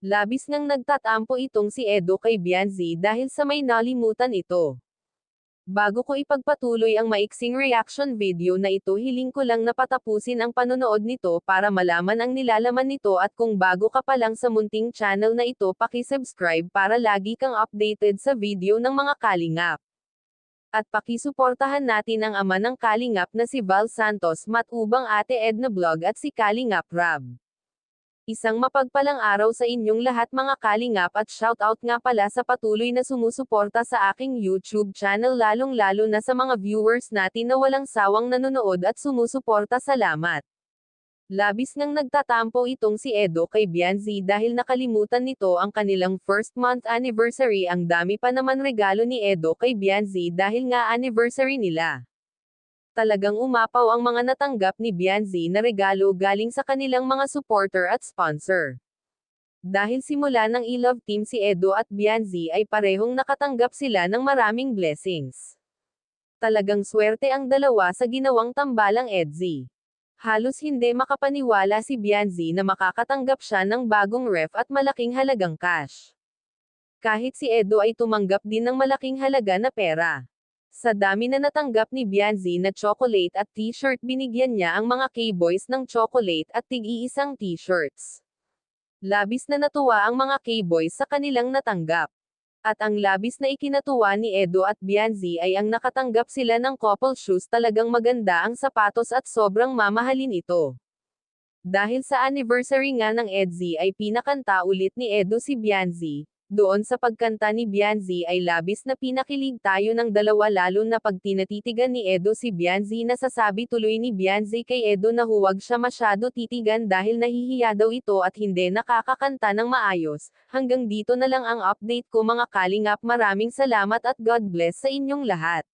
Labis ngang nagtatampo itong si Edo kay Bianzi dahil sa may nalimutan ito. Bago ko ipagpatuloy ang maiksing reaction video na ito, hiling ko lang na patapusin ang panonood nito para malaman ang nilalaman nito, at kung bago ka pa lang sa munting channel na ito, paki-subscribe para lagi kang updated sa video ng mga kalingap. At pakisuportahan natin ang ama ng kalingap na si Val Santos, Matubang Ate Edna Vlog, at si Kalingap Rab. Isang mapagpalang araw sa inyong lahat mga kalingap, at shoutout nga pala sa patuloy na sumusuporta sa aking YouTube channel, lalong-lalo na sa mga viewers natin na walang sawang nanonood at sumusuporta. Salamat. Labis ngang nagtatampo itong si Edo kay Bianzi dahil nakalimutan nito ang kanilang first month anniversary. Ang dami pa naman regalo ni Edo kay Bianzi dahil nga anniversary nila. Talagang umapaw ang mga natanggap ni Bianzi na regalo galing sa kanilang mga supporter at sponsor. Dahil simula ng I-Love Team si Edo at Bianzi ay parehong nakatanggap sila ng maraming blessings. Talagang swerte ang dalawa sa ginawang tambalang EDZI. Halos hindi makapaniwala si Bianzi na makakatanggap siya ng bagong ref at malaking halagang cash. Kahit si Edo ay tumanggap din ng malaking halaga na pera. Sa dami na natanggap ni Bianzi na chocolate at t-shirt, binigyan niya ang mga K-boys ng chocolate at tig-iisang t-shirts. Labis na natuwa ang mga K-boys sa kanilang natanggap. At ang labis na ikinatuwa ni Edo at Bianzi ay ang nakatanggap sila ng couple shoes. Talagang maganda ang sapatos at sobrang mamahalin ito. Dahil sa anniversary nga ng EDZI ay pinakanta ulit ni Edo si Bianzi. Doon sa pagkanta ni Bianzi ay labis na pinakilig tayo ng dalawa, lalo na pag tinatitigan ni Edo si Bianzi. Nasasabi tuloy ni Bianzi kay Edo na huwag siya masyado titigan dahil nahihiya daw ito at hindi nakakakanta ng maayos. Hanggang dito na lang ang update ko mga kalingap. Maraming salamat at God bless sa inyong lahat.